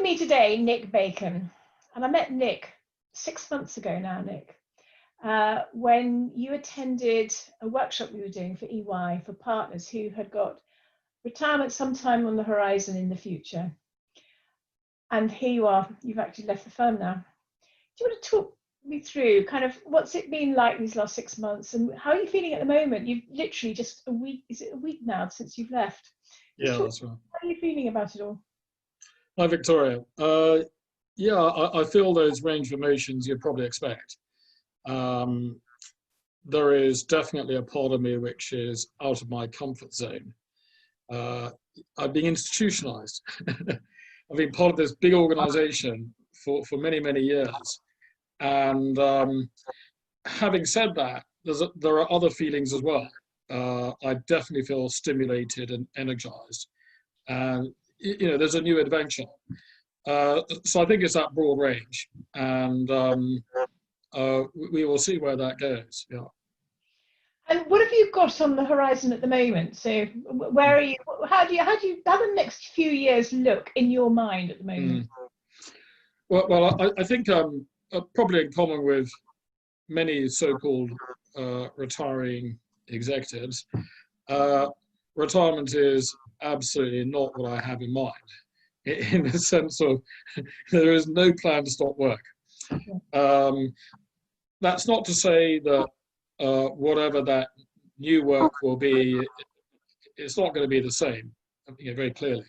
me today, Nick Bacon, and I met Nick 6 months ago now, Nick, when you attended a workshop we were doing for EY for partners who had got retirement sometime on the horizon in the future. And here you are, you've actually left the firm now. Do you want to talk me through kind of what's it been like these last 6 months and how are you feeling at the moment? You've literally just a week, is it a week now since you've left? Yeah, that's right. How are you feeling about it all? Hi, Victoria. Yeah, I feel those range of emotions you'd probably expect. There is definitely a part of me which is out of my comfort zone. I've been institutionalized. I've been part of this big organization for many, many years. And having said that, there are other feelings as well. I definitely feel stimulated and energized. And, you know, there's a new adventure. So I think it's that broad range. And we will see where that goes. Yeah. And what have you got on the horizon at the moment? So where are you? How do the next few years look in your mind at the moment? Well, I think probably in common with many so-called retiring executives, retirement is absolutely not what I have in mind. In the sense of there is no plan to stop work. That's not to say that whatever that new work will be, it's not going to be the same, you know, very clearly.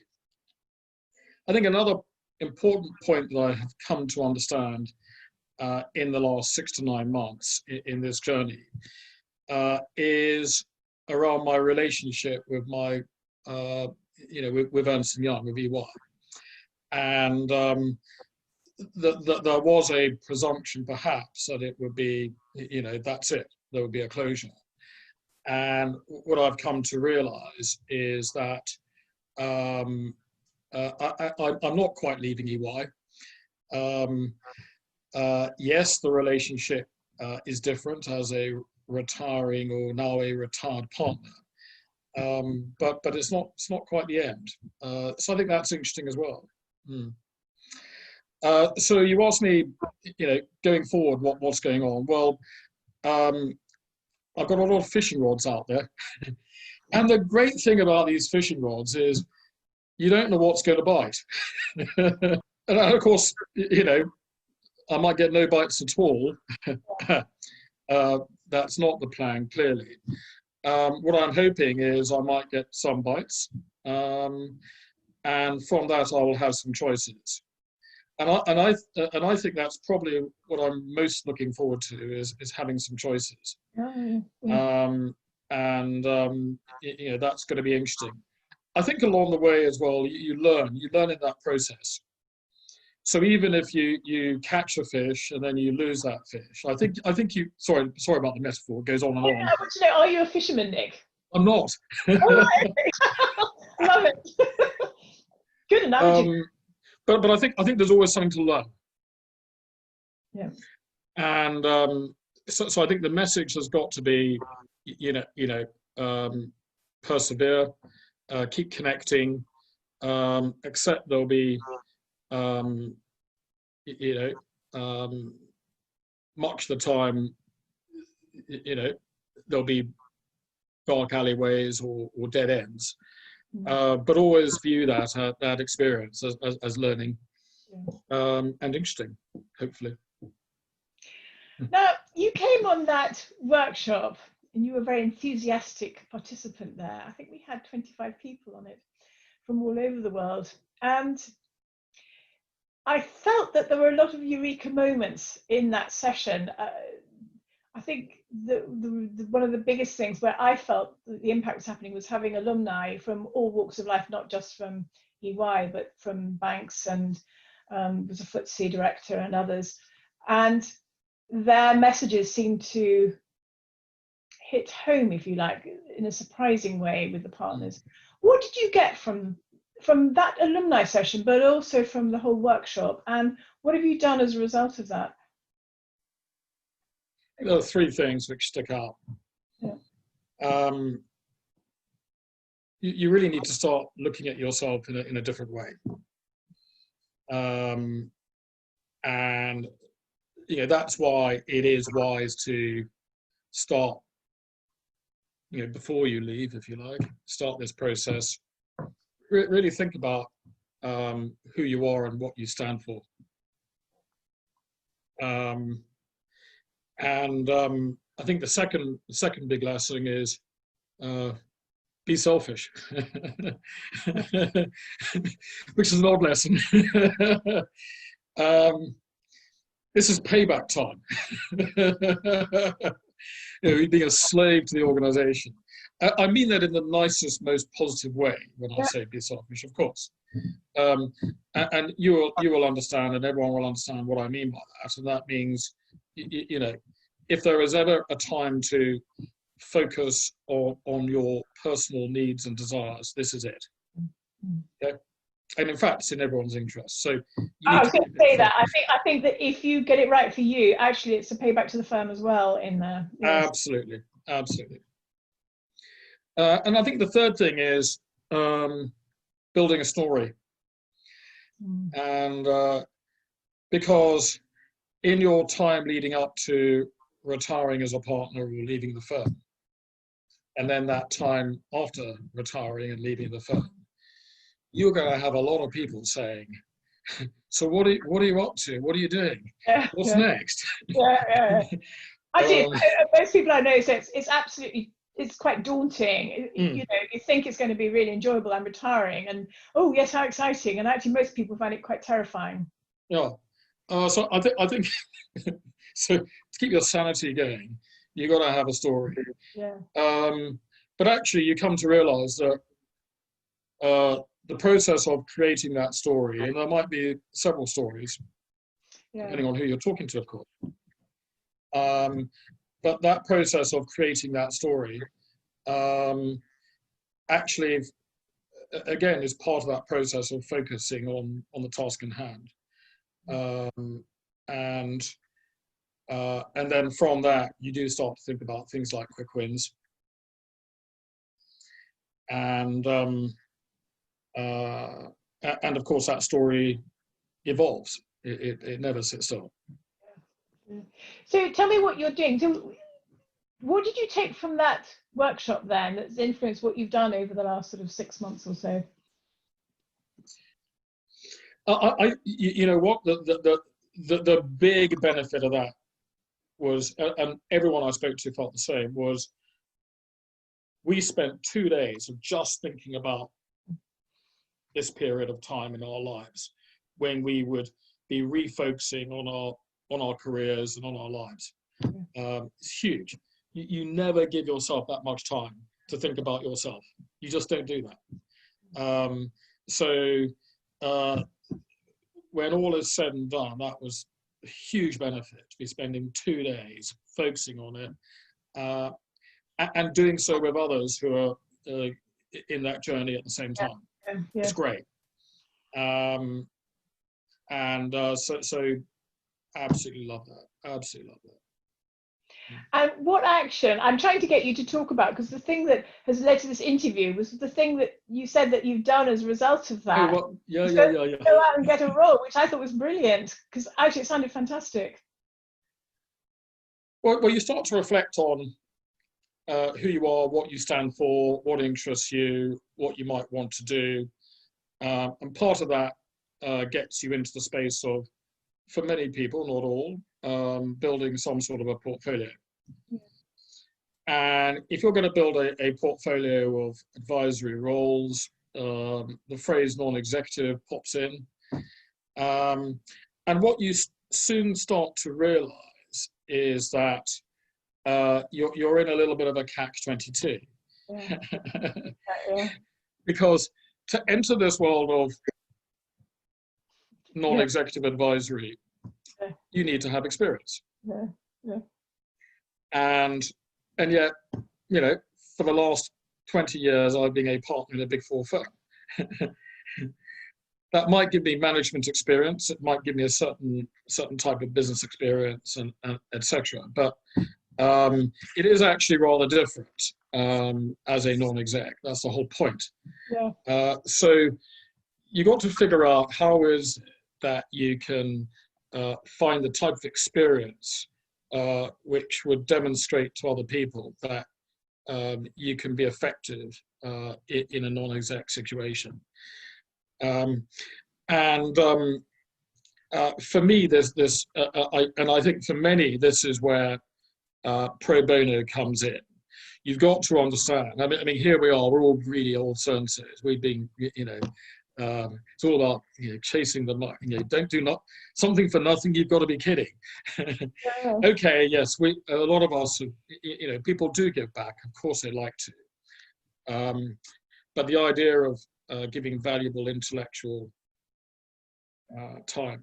I think another important point that I have come to understand in the last 6 to 9 months in this journey is around my relationship with my, you know, with Ernst & Young, with EY. And that there was a presumption perhaps that it would be, you know, that's it, there would be a closure. And what I've come to realize is that I'm not quite leaving EY. Yes, the relationship is different as a retiring or now a retired partner, but it's not quite the end. So I think that's interesting as well. So you asked me, you know, going forward, what's going on? Well, I've got a lot of fishing rods out there. And the great thing about these fishing rods is you don't know what's going to bite. And of course, you know, I might get no bites at all. That's not the plan, clearly. What I'm hoping is I might get some bites. And from that, I will have some choices. And I think that's probably what I'm most looking forward to is having some choices. You know, that's going to be interesting. I think along the way as well, you learn in that process. So even if you catch a fish and then you lose that fish, I think you, sorry about the metaphor, it goes on and on. I want to know, are you a fisherman, Nick? I'm not. Love it. Good analogy. But I think there's always something to learn. Yeah. And so I think the message has got to be, persevere, keep connecting, accept there'll be, much of the time, there'll be dark alleyways or dead ends. But always view that experience as learning and interesting, hopefully. Now, you came on that workshop and you were a very enthusiastic participant there. I think we had 25 people on it from all over the world. And I felt that there were a lot of eureka moments in that session. I think one of the biggest things where I felt that the impact was happening was having alumni from all walks of life, not just from EY, but from banks and was a FTSE director and others. And their messages seemed to hit home, if you like, in a surprising way with the partners. What did you get from that alumni session, but also from the whole workshop? And what have you done as a result of that? There are 3 things which stick out. Yeah. You really need to start looking at yourself in a different way. And that's why it is wise to start, before you leave, if you like, start this process. Really think about who you are and what you stand for. I think the second big lesson is be selfish, which is an odd lesson. This is payback time. Being a slave to the organization. I mean that in the nicest, most positive way when I say be selfish, of course. And you will understand, and everyone will understand what I mean by that. And that means, if there is ever a time to focus on your personal needs and desires, this is it. Okay? And in fact, it's in everyone's interest. So I was going to say that. I think that if you get it right for you, actually, it's a payback to the firm as well. In there, yes. Absolutely. And I think the third thing is building a story. And because in your time leading up to retiring as a partner or leaving the firm, and then that time after retiring and leaving the firm, you're going to have a lot of people saying, so what are you up to? What are you doing? What's next? I do. Most people I know say it's absolutely, it's quite daunting. You think it's going to be really enjoyable. I'm retiring, and oh yes, how exciting! And actually, most people find it quite terrifying. Yeah. So I think so. To keep your sanity going, you got to have a story. Yeah. But actually, you come to realise that the process of creating that story, and there might be several stories, depending on who you're talking to, of course. But that process of creating that story actually, again, is part of that process of focusing on the task in hand. And then from that, you do start to think about things like quick wins. And of course, that story evolves. It never sits still. So tell me what you're doing. So what did you take from that workshop then that's influenced what you've done over the last sort of 6 months or so? You know what, the big benefit of that was, and everyone I spoke to felt the same, was we spent 2 days of just thinking about this period of time in our lives when we would be refocusing on our careers and on our lives. It's huge. You never give yourself that much time to think about yourself. You just don't do that. So when all is said and done, that was a huge benefit to be spending 2 days focusing on it and doing so with others who are in that journey at the same time. It's great. So absolutely love that. Absolutely love that. And what action I'm trying to get you to talk about, because the thing that has led to this interview was the thing that you said that you've done as a result of that. Oh, well, yeah. Go out and get a role, which I thought was brilliant, because actually it sounded fantastic. Well, you start to reflect on who you are, what you stand for, what interests you, what you might want to do. And part of that gets you into the space of, for many people, not all, building some sort of a portfolio. And if you're going to build a portfolio of advisory roles, the phrase non-executive pops in. And what you soon start to realize is that you're in a little bit of a catch-22. Because to enter this world of non-executive advisory, you need to have experience. And yet, for the last 20 years, I've been a partner in a big four firm. That might give me management experience. It might give me a certain type of business experience, and etc. But it is actually rather different as a non-exec. That's the whole point. So you got to figure out how is that you can find the type of experience which would demonstrate to other people that you can be effective in a non-exec situation. For me, there's this, and I think for many, this is where pro bono comes in. You've got to understand. I mean, here we are. We're all greedy old so-and-sos. We've been, it's all about chasing the money. Don't do not something for nothing. You've got to be kidding. Yeah. Okay, yes, a lot of us, people do give back. Of course, they like to. But the idea of giving valuable intellectual time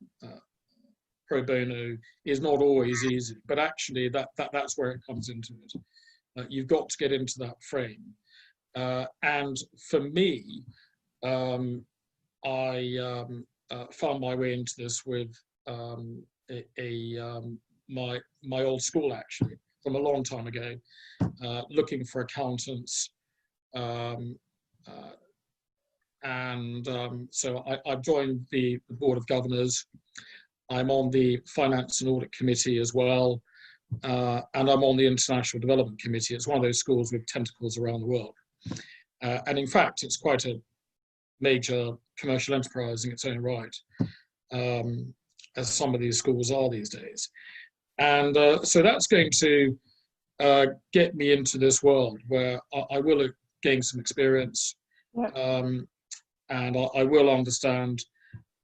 pro bono is not always easy. But actually, that's where it comes into it. You've got to get into that frame. And for me, I found my way into this with my old school, actually, from a long time ago, looking for accountants. So I've joined the Board of Governors. I'm on the Finance and Audit Committee as well. And I'm on the International Development Committee. It's one of those schools with tentacles around the world. And in fact, it's quite a major commercial enterprise in its own right, as some of these schools are these days. And so that's going to get me into this world where I will gain some experience, and I will understand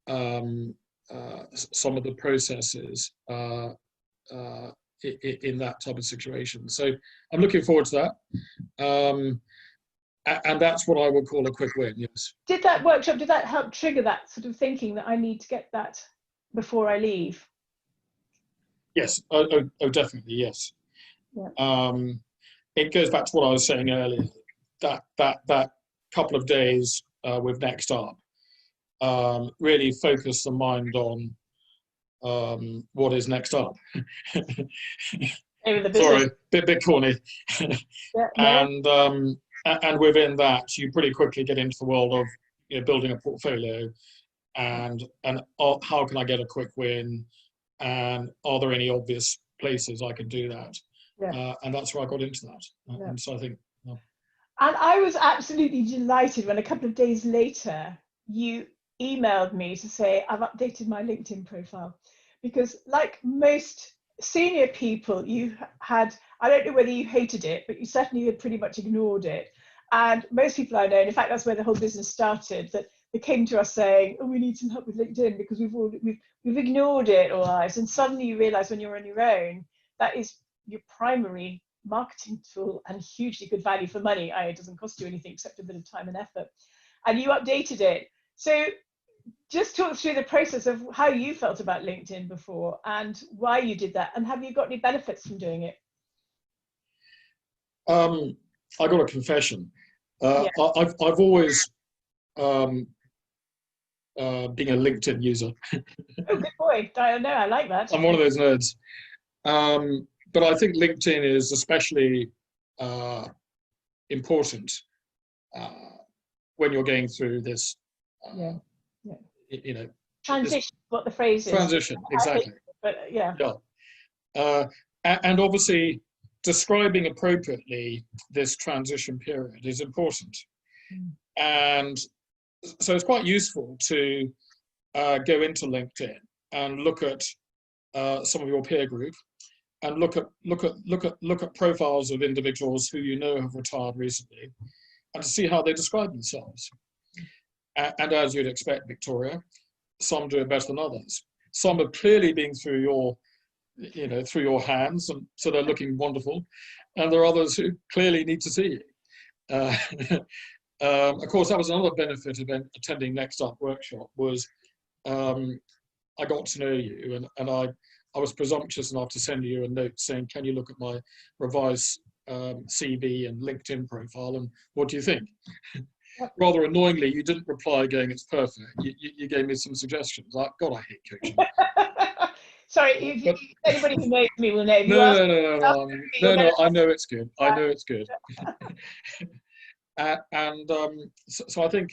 some of the processes in that type of situation. So I'm looking forward to that. And that's what I would call a quick win, yes. Did that workshop, did that help trigger that sort of thinking that I need to get that before I leave? Yes, definitely, yes. Yeah. It goes back to what I was saying earlier, that couple of days with Next Up really focus the mind on what is next up. Sorry, bit corny. Yeah, no. And within that, you pretty quickly get into the world of building a portfolio, and how can I get a quick win, and are there any obvious places I can do that? Yeah. And that's where I got into that. Yeah. And so I think. And I was absolutely delighted when a couple of days later you emailed me to say, I've updated my LinkedIn profile, because like most senior people, you had, I don't know whether you hated it, but you certainly had pretty much ignored it. And most people I know, and in fact, that's where the whole business started, that they came to us saying, oh, we need some help with LinkedIn because we've ignored it all right. And suddenly you realize when you're on your own, that is your primary marketing tool and hugely good value for money. It doesn't cost you anything except a bit of time and effort. And you updated it. So just talk through the process of how you felt about LinkedIn before and why you did that. And have you got any benefits from doing it? I got a confession. Yeah. I've always been a LinkedIn user. Oh, good boy. I know, I like that. I'm one of those nerds. But I think LinkedIn is especially important when you're going through this, transition, what the phrase is. Transition, exactly. But yeah. And obviously, describing appropriately this transition period is important. And so it's quite useful to go into LinkedIn and look at some of your peer group, and look at profiles of individuals who have retired recently, and to see how they describe themselves. And as you'd expect, Victoria, some do it better than others. Some have clearly been through your hands, and so they're looking wonderful. And there are others who clearly need to see you. Of course, that was another benefit of attending Next Up workshop, was I got to know you, and I was presumptuous enough to send you a note saying, can you look at my revised CV and LinkedIn profile, and what do you think? Rather annoyingly, you didn't reply going, it's perfect. You gave me some suggestions. God, I hate coaching. Sorry, anybody who knows me will know. No, I know it's good. I know it's good. So I think,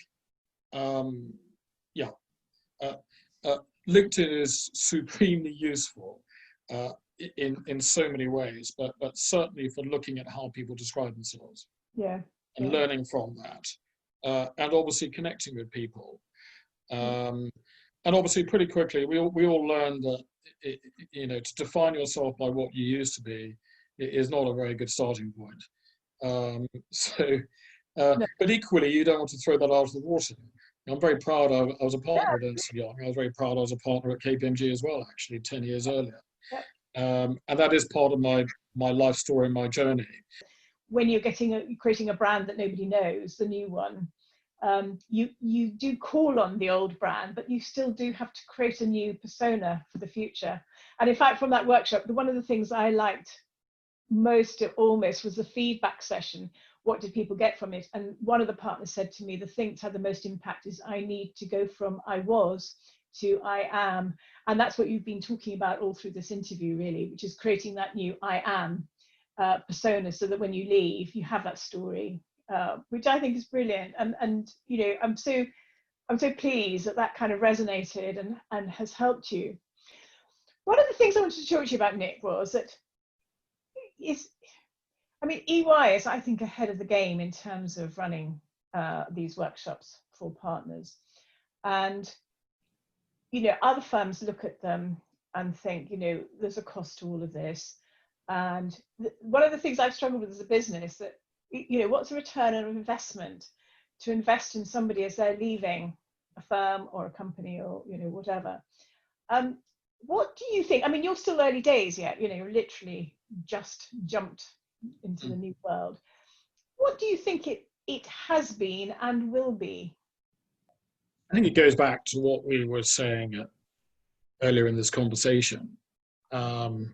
LinkedIn is supremely useful in so many ways, but certainly for looking at how people describe themselves. Yeah. And learning from that, and obviously connecting with people. And obviously pretty quickly, we all learned that, to define yourself by what you used to be is not a very good starting point. But equally, you don't want to throw that out of the water. I'm very proud I was a partner at Ernst & Young. I was very proud I was a partner at KPMG as well, actually, 10 years earlier. And that is part of my life story and my journey. When you're creating a brand that nobody knows, the new one, you do call on the old brand, but you still do have to create a new persona for the future. And in fact, from that workshop, one of the things I liked most almost was the feedback session. What did people get from it? And one of the partners said to me, the thing that's had the most impact is I need to go from I was to I am. And that's what you've been talking about all through this interview, really, which is creating that new I am persona, so that when you leave, you have that story, which I think is brilliant. And I'm so pleased that kind of resonated and has helped you. One of the things I wanted to talk to you about, Nick, was that EY is, I think, ahead of the game in terms of running these workshops for partners. And, other firms look at them and think, there's a cost to all of this. And one of the things I've struggled with as a business, that, what's the return on investment to invest in somebody as they're leaving a firm or a company or, whatever. What do you think? I mean, you're still early days yet, you're literally just jumped into the new world. What do you think it has been and will be? I think it goes back to what we were saying earlier in this conversation. There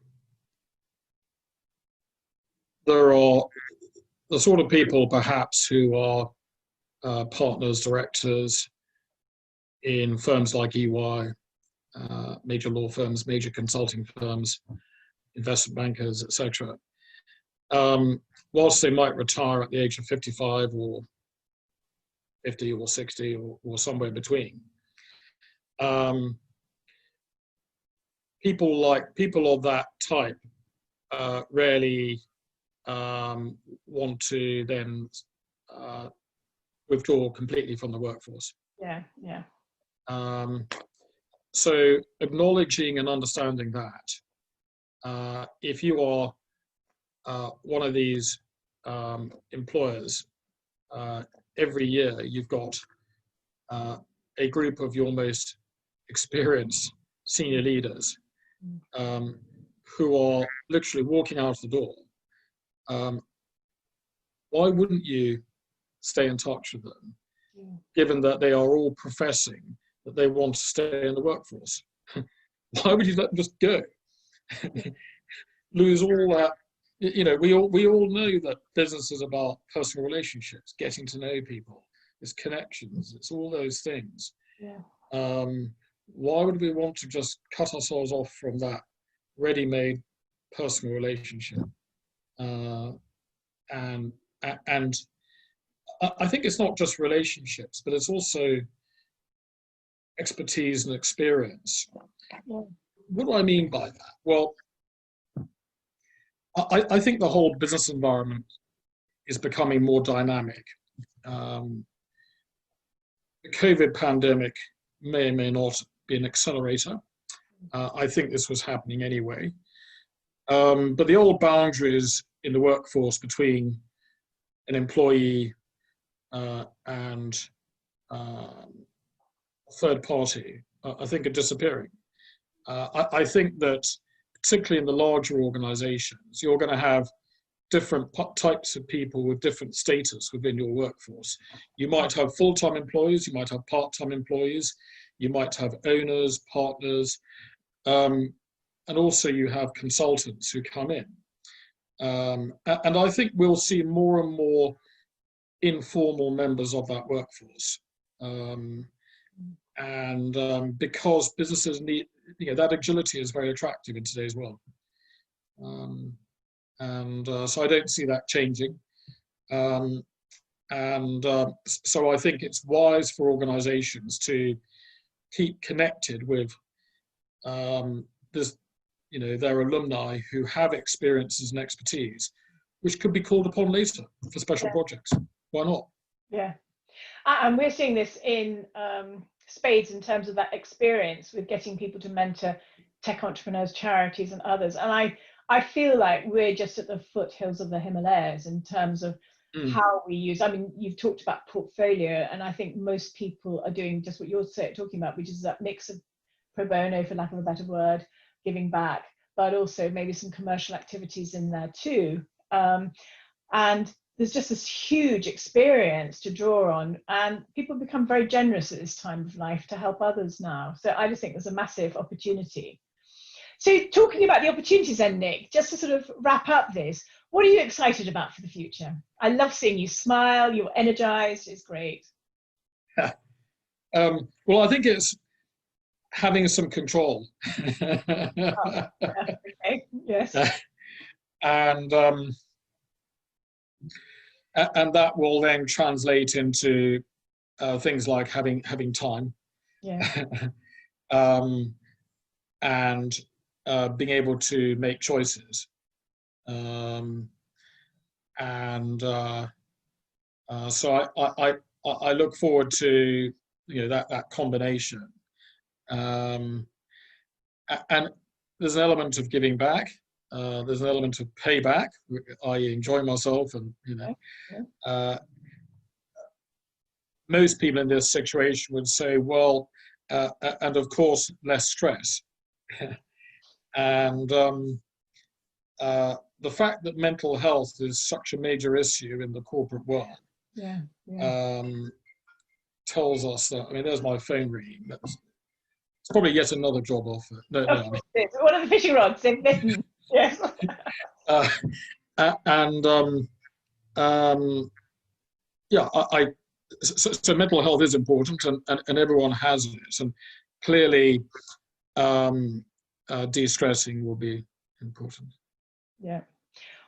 are the sort of people perhaps who are partners, directors in firms like EY, major law firms, major consulting firms, investment bankers, etc. Whilst they might retire at the age of 55 or 50 or 60 or somewhere between, people of that type rarely want to then withdraw completely from the workforce. Yeah. So acknowledging and understanding that, if you are one of these employers, every year you've got a group of your most experienced senior leaders who are literally walking out the door. Why wouldn't you stay in touch with them, given that they are all professing that they want to stay in the workforce? Why would you let them just go? Lose all that. We all know that business is about personal relationships, getting to know people, it's connections, it's all those things. Why would we want to just cut ourselves off from that ready-made personal relationship? And I think it's not just relationships, but it's also expertise and experience. What do I mean by that? Well, I think the whole business environment is becoming more dynamic. The COVID pandemic may or may not be an accelerator. I think this was happening anyway. But the old boundaries in the workforce between an employee and a third party, I think, are disappearing. I think that particularly in the larger organizations, you're going to have different types of people with different status within your workforce. You might have full-time employees, you might have part-time employees, you might have owners, partners, and also you have consultants who come in. And I think we'll see more and more informal members of that workforce. Because businesses need, that agility is very attractive in today's world. So I don't see that changing. So I think it's wise for organizations to keep connected with there's, there are alumni who have experiences and expertise, which could be called upon later for special projects. Why not? Yeah. And we're seeing this in spades in terms of that experience with getting people to mentor tech entrepreneurs, charities and others. And I feel like we're just at the foothills of the Himalayas in terms of how we use, you've talked about portfolio, and I think most people are doing just what you're talking about, which is that mix of pro bono, for lack of a better word, giving back, but also maybe some commercial activities in there too. And there's just this huge experience to draw on, and people become very generous at this time of life to help others now. So I just think there's a massive opportunity. So talking about the opportunities then, Nick, just to sort of wrap up this, what are you excited about for the future? I love seeing you smile, you're energized, it's great. Well, I think it's having some control. Okay, yes. And that will then translate into things like having time, and being able to make choices, so I look forward to that combination, and there's an element of giving back. There's an element of payback. I enjoy myself, and most people in this situation would say, well, and of course, less stress. And the fact that mental health is such a major issue in the corporate world tells us that. There's my phone ringing. It's probably yet another job offer. No, one of the fishing rods. Yes. So mental health is important, and everyone has it, and clearly de-stressing will be important. Yeah.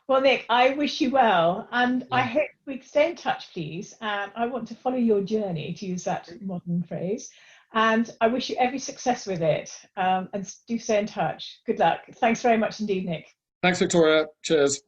Well, Nick, I wish you well, and I hope we can stay in touch, please. I want to follow your journey, to use that modern phrase, and I wish you every success with it, and do stay in touch. Good luck. Thanks very much indeed, Nick. Thanks, Victoria. Cheers.